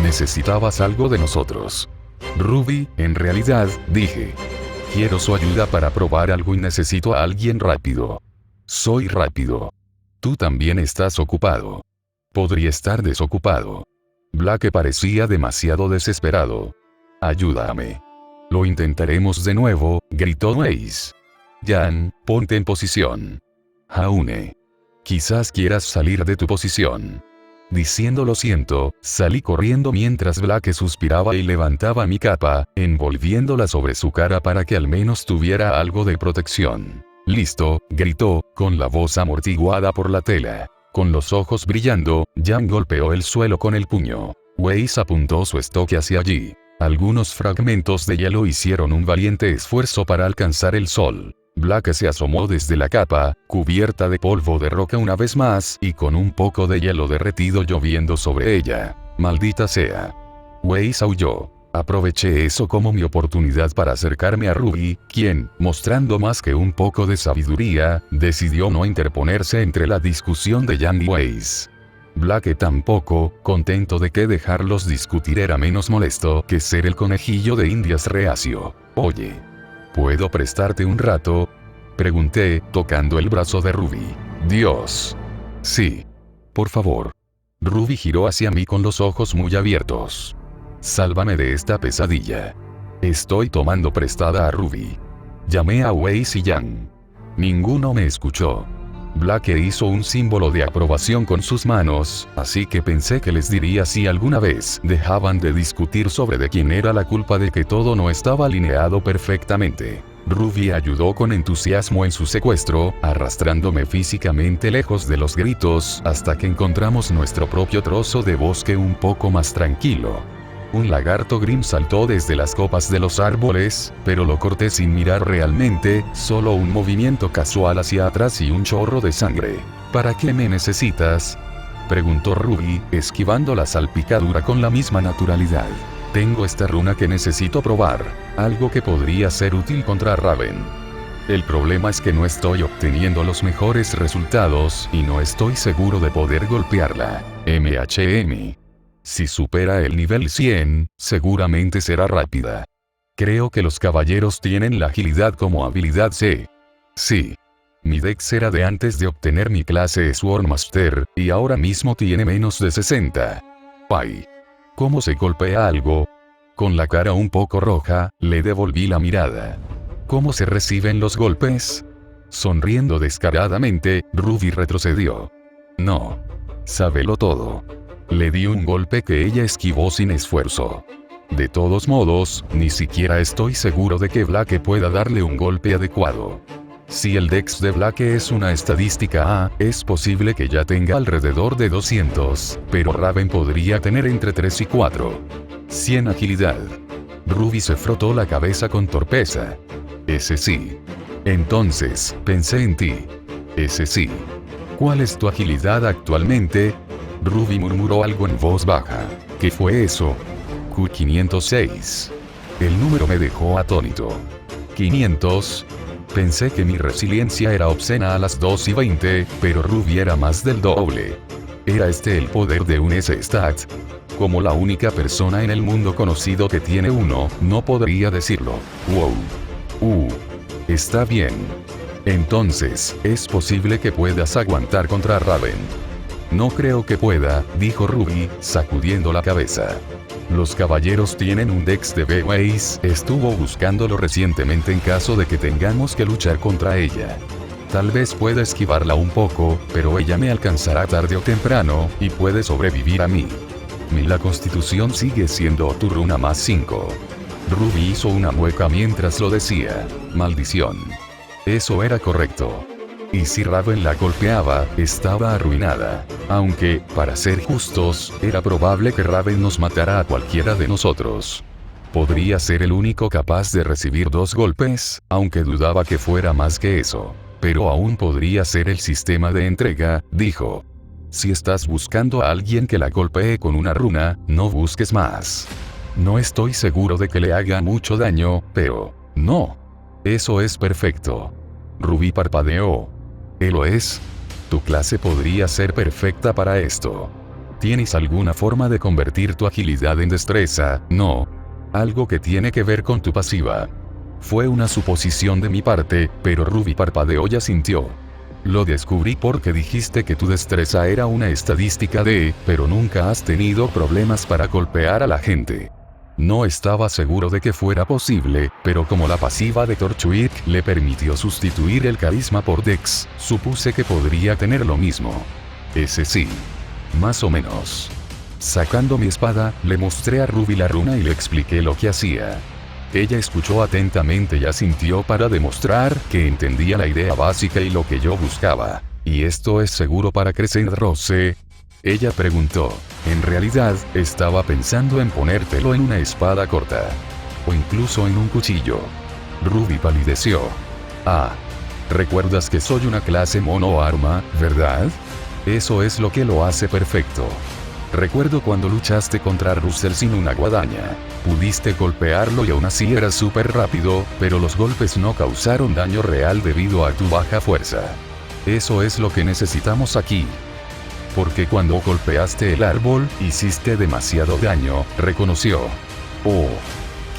Necesitabas algo de nosotros. Ruby, en realidad, dije. Quiero su ayuda para probar algo y necesito a alguien rápido. Soy rápido. Tú también estás ocupado. Podría estar desocupado. Blake parecía demasiado desesperado. Ayúdame. Lo intentaremos de nuevo, gritó Weiss. Jan, ponte en posición. Jaune. Quizás quieras salir de tu posición. Diciendo lo siento, salí corriendo mientras Blake suspiraba y levantaba mi capa, envolviéndola sobre su cara para que al menos tuviera algo de protección. Listo, gritó, con la voz amortiguada por la tela. Con los ojos brillando, Jan golpeó el suelo con el puño. Weiss apuntó su estoque hacia allí. Algunos fragmentos de hielo hicieron un valiente esfuerzo para alcanzar el sol. Blake se asomó desde la capa, cubierta de polvo de roca una vez más y con un poco de hielo derretido lloviendo sobre ella. Maldita sea. Weiss aulló. Aproveché eso como mi oportunidad para acercarme a Ruby, quien, mostrando más que un poco de sabiduría, decidió no interponerse entre la discusión de Jan y Weiss. Blake tampoco, contento de que dejarlos discutir era menos molesto que ser el conejillo de indias reacio. Oye. ¿Puedo prestarte un rato? Pregunté, tocando el brazo de Ruby. Dios. Sí. Por favor. Ruby giró hacia mí con los ojos muy abiertos. Sálvame de esta pesadilla. Estoy tomando prestada a Ruby. Llamé a Weiss y Jan. Ninguno me escuchó. Blake hizo un símbolo de aprobación con sus manos, así que pensé que les diría si alguna vez dejaban de discutir sobre de quién era la culpa de que todo no estaba alineado perfectamente. Ruby ayudó con entusiasmo en su secuestro, arrastrándome físicamente lejos de los gritos hasta que encontramos nuestro propio trozo de bosque un poco más tranquilo. Un lagarto grim saltó desde las copas de los árboles, pero lo corté sin mirar realmente, solo un movimiento casual hacia atrás y un chorro de sangre. ¿Para qué me necesitas?, preguntó Ruby, esquivando la salpicadura con la misma naturalidad. Tengo esta runa que necesito probar, algo que podría ser útil contra Raven. El problema es que no estoy obteniendo los mejores resultados y no estoy seguro de poder golpearla. MHM. Si supera el nivel 100, seguramente será rápida. Creo que los caballeros tienen la agilidad como habilidad C. Sí. Mi dex era de antes de obtener mi clase Swordmaster, y ahora mismo tiene menos de 60. ¡Ay! ¿Cómo se golpea algo? Con la cara un poco roja, le devolví la mirada. ¿Cómo se reciben los golpes? Sonriendo descaradamente, Ruby retrocedió. No. Sábelo todo. Le di un golpe que ella esquivó sin esfuerzo. De todos modos, ni siquiera estoy seguro de que Blake pueda darle un golpe adecuado. Si el dex de Blake es una estadística A, es posible que ya tenga alrededor de 200, pero Raven podría tener entre 3 y 4. 100 agilidad. Ruby se frotó la cabeza con torpeza. Ese sí. Entonces, pensé en ti. Ese sí. ¿Cuál es tu agilidad actualmente? Ruby murmuró algo en voz baja. ¿Qué fue eso? Q506. El número me dejó atónito. 500. Pensé que mi resiliencia era obscena a las 2:20, pero Ruby era más del doble. ¿Era este el poder de un S-Stat? Como la única persona en el mundo conocido que tiene uno, no podría decirlo. Wow. Está bien. Entonces, es posible que puedas aguantar contra Raven. No creo que pueda, dijo Ruby, sacudiendo la cabeza. Los caballeros tienen un Dex de B-Ways, estuvo buscándolo recientemente en caso de que tengamos que luchar contra ella. Tal vez pueda esquivarla un poco, pero ella me alcanzará tarde o temprano, y puede sobrevivir a mí. La constitución sigue siendo tu runa más 5. Ruby hizo una mueca mientras lo decía. Maldición. Eso era correcto. Y si Raven la golpeaba, estaba arruinada. Aunque, para ser justos, era probable que Raven nos matara a cualquiera de nosotros. Podría ser el único capaz de recibir 2 golpes, aunque dudaba que fuera más que eso. Pero aún podría ser el sistema de entrega, dijo. Si estás buscando a alguien que la golpee con una runa, no busques más. No estoy seguro de que le haga mucho daño, pero... no. Eso es perfecto. Ruby parpadeó. ¿Lo es? Tu clase podría ser perfecta para esto. ¿Tienes alguna forma de convertir tu agilidad en destreza? No. Algo que tiene que ver con tu pasiva. Fue una suposición de mi parte, pero Ruby parpadeó y asintió. Lo descubrí porque dijiste que tu destreza era una estadística de, pero nunca has tenido problemas para golpear a la gente. No estaba seguro de que fuera posible, pero como la pasiva de Torchwick le permitió sustituir el carisma por Dex, supuse que podría tener lo mismo. Ese sí. Más o menos. Sacando mi espada, le mostré a Ruby la runa y le expliqué lo que hacía. Ella escuchó atentamente y asintió para demostrar que entendía la idea básica y lo que yo buscaba. ¿Y esto es seguro para Crescent Rose? Ella preguntó. En realidad, estaba pensando en ponértelo en una espada corta. O incluso en un cuchillo. Ruby palideció. Ah. ¿Recuerdas que soy una clase mono arma, verdad? Eso es lo que lo hace perfecto. Recuerdo cuando luchaste contra Russell sin una guadaña. Pudiste golpearlo y aún así eras súper rápido, pero los golpes no causaron daño real debido a tu baja fuerza. Eso es lo que necesitamos aquí. Porque cuando golpeaste el árbol, hiciste demasiado daño, reconoció. Oh.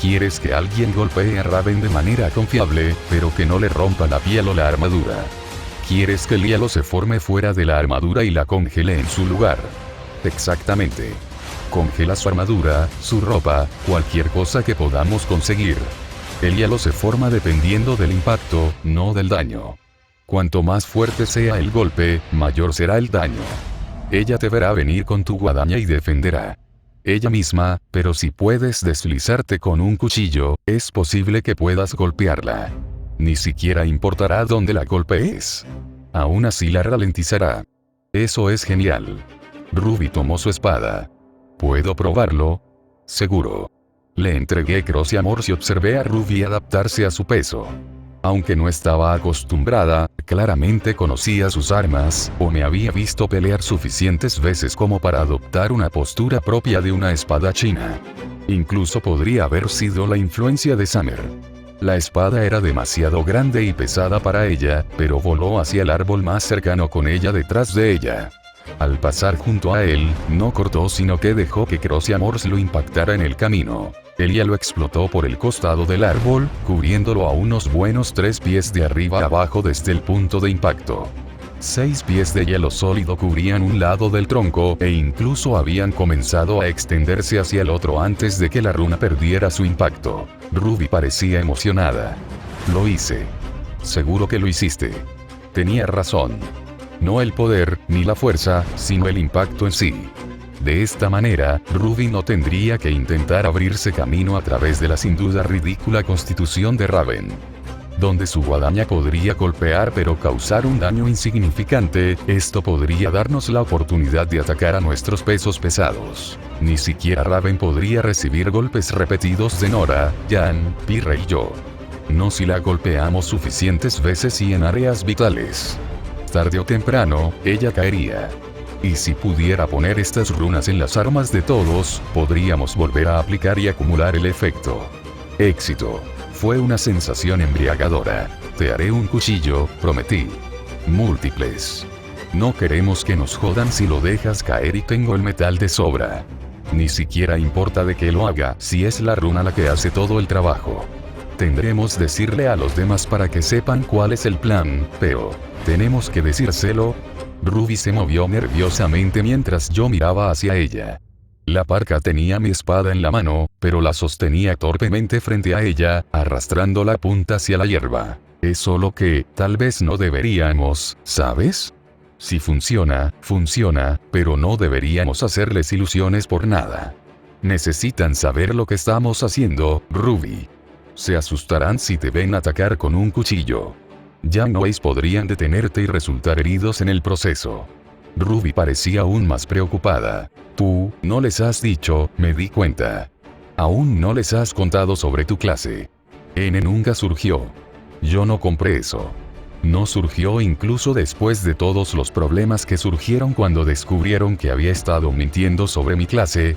¿Quieres que alguien golpee a Raven de manera confiable, pero que no le rompa la piel o la armadura? ¿Quieres que el hielo se forme fuera de la armadura y la congele en su lugar? Exactamente. Congela su armadura, su ropa, cualquier cosa que podamos conseguir. El hielo se forma dependiendo del impacto, no del daño. Cuanto más fuerte sea el golpe, mayor será el daño. Ella te verá venir con tu guadaña y defenderá. Ella misma, pero si puedes deslizarte con un cuchillo, es posible que puedas golpearla. Ni siquiera importará dónde la golpees. Aún así la ralentizará. Eso es genial. Ruby tomó su espada. ¿Puedo probarlo? Seguro. Le entregué Cross y Amor y observé a Ruby adaptarse a su peso. Aunque no estaba acostumbrada, claramente conocía sus armas, o me había visto pelear suficientes veces como para adoptar una postura propia de una espada china. Incluso podría haber sido la influencia de Summer. La espada era demasiado grande y pesada para ella, pero voló hacia el árbol más cercano con ella detrás de ella. Al pasar junto a él, no cortó sino que dejó que Cross y Amors lo impactara en el camino. El hielo explotó por el costado del árbol, cubriéndolo a unos buenos 3 pies de arriba a abajo desde el punto de impacto. 6 pies de hielo sólido cubrían un lado del tronco e incluso habían comenzado a extenderse hacia el otro antes de que la runa perdiera su impacto. Ruby parecía emocionada. Lo hice. Seguro que lo hiciste. Tenía razón. No el poder, ni la fuerza, sino el impacto en sí. De esta manera, Ruby no tendría que intentar abrirse camino a través de la sin duda ridícula constitución de Raven. Donde su guadaña podría golpear pero causar un daño insignificante, esto podría darnos la oportunidad de atacar a nuestros pesos pesados. Ni siquiera Raven podría recibir golpes repetidos de Nora, Jan, Pirre y yo. No si la golpeamos suficientes veces y en áreas vitales. Tarde o temprano, ella caería. Y si pudiera poner estas runas en las armas de todos, podríamos volver a aplicar y acumular el efecto. Éxito. Fue una sensación embriagadora. Te haré un cuchillo, prometí. Múltiples. No queremos que nos jodan si lo dejas caer y tengo el metal de sobra. Ni siquiera importa de que lo haga, si es la runa la que hace todo el trabajo. Tendremos decirle a los demás para que sepan cuál es el plan, pero... ¿tenemos que decírselo? Ruby se movió nerviosamente mientras yo miraba hacia ella. La parca tenía mi espada en la mano, pero la sostenía torpemente frente a ella, arrastrando la punta hacia la hierba. Es solo que, tal vez no deberíamos, ¿sabes? Si funciona, funciona, pero no deberíamos hacerles ilusiones por nada. Necesitan saber lo que estamos haciendo, Ruby. Se asustarán si te ven atacar con un cuchillo. Janeway's podrían detenerte y resultar heridos en el proceso. Ruby parecía aún más preocupada. Tú, no les has dicho, me di cuenta. Aún no les has contado sobre tu clase. N nunca surgió. Yo no compré eso. No surgió incluso después de todos los problemas que surgieron cuando descubrieron que había estado mintiendo sobre mi clase.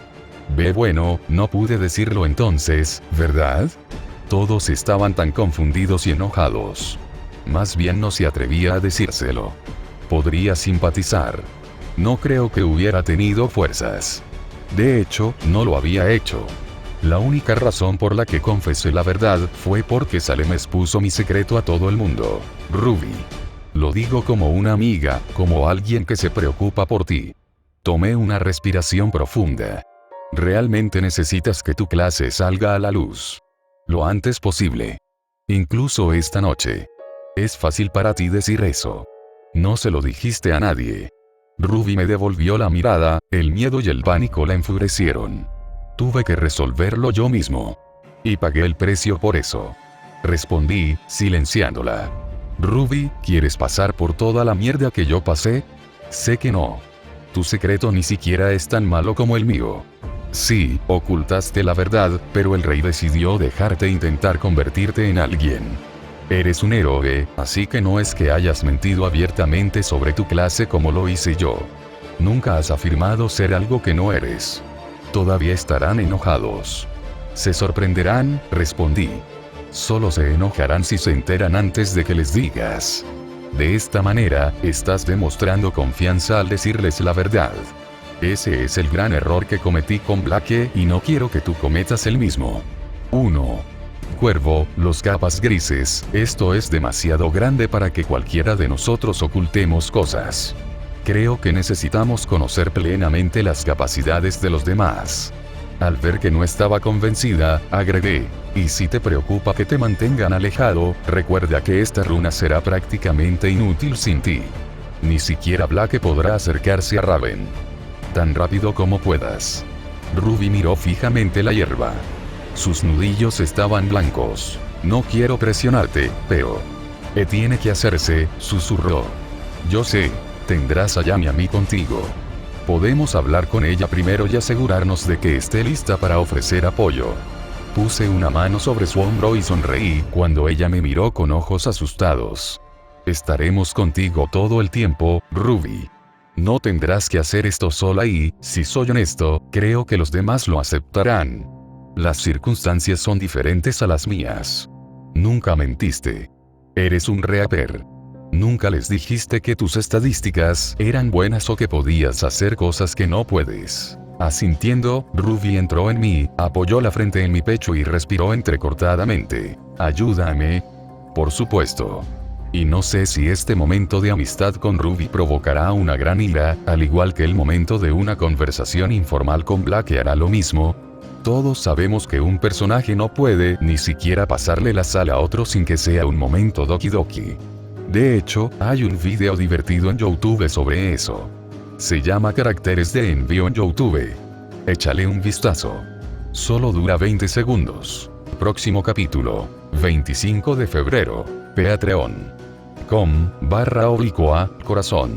Bueno, no pude decirlo entonces, ¿verdad? Todos estaban tan confundidos y enojados. Más bien no se atrevía a decírselo. Podría simpatizar. No creo que hubiera tenido fuerzas. De hecho, no lo había hecho. La única razón por la que confesé la verdad fue porque Salem expuso mi secreto a todo el mundo. Ruby. Lo digo como una amiga, como alguien que se preocupa por ti. Tomé una respiración profunda. Realmente necesitas que tu clase salga a la luz. Lo antes posible. Incluso esta noche. Es fácil para ti decir eso. No se lo dijiste a nadie. Ruby me devolvió la mirada, el miedo y el pánico la enfurecieron. Tuve que resolverlo yo mismo. Y pagué el precio por eso. Respondí, silenciándola. Ruby, ¿quieres pasar por toda la mierda que yo pasé? Sé que no. Tu secreto ni siquiera es tan malo como el mío. Sí, ocultaste la verdad, pero el rey decidió dejarte intentar convertirte en alguien. Eres un héroe, así que no es que hayas mentido abiertamente sobre tu clase como lo hice yo. Nunca has afirmado ser algo que no eres. Todavía estarán enojados. Se sorprenderán, respondí. Solo se enojarán si se enteran antes de que les digas. De esta manera, estás demostrando confianza al decirles la verdad. Ese es el gran error que cometí con Blake y no quiero que tú cometas el mismo. 1. Cuervo, los capas grises, esto es demasiado grande para que cualquiera de nosotros ocultemos cosas. Creo que necesitamos conocer plenamente las capacidades de los demás. Al ver que no estaba convencida, agregué, y si te preocupa que te mantengan alejado, recuerda que esta runa será prácticamente inútil sin ti. Ni siquiera Blake podrá acercarse a Raven. Tan rápido como puedas. Ruby miró fijamente la hierba. Sus nudillos estaban blancos. No quiero presionarte, pero... tiene que hacerse, susurró. Yo sé, tendrás a Yam y a mí contigo. Podemos hablar con ella primero y asegurarnos de que esté lista para ofrecer apoyo. Puse una mano sobre su hombro y sonreí cuando ella me miró con ojos asustados. Estaremos contigo todo el tiempo, Ruby. No tendrás que hacer esto sola y, si soy honesto, creo que los demás lo aceptarán. Las circunstancias son diferentes a las mías. Nunca mentiste. Eres un reaper. Nunca les dijiste que tus estadísticas eran buenas o que podías hacer cosas que no puedes. Asintiendo, Ruby entró en mí, apoyó la frente en mi pecho y respiró entrecortadamente. Ayúdame. Por supuesto. Y no sé si este momento de amistad con Ruby provocará una gran ira, al igual que el momento de una conversación informal con Blake hará lo mismo. Todos sabemos que un personaje no puede ni siquiera pasarle la sal a otro sin que sea un momento doki doki. De hecho, hay un video divertido en YouTube sobre eso. Se llama Caracteres de envío en YouTube. Échale un vistazo. Solo dura 20 segundos. Próximo capítulo. 25 de febrero. Patreon.com/corazón.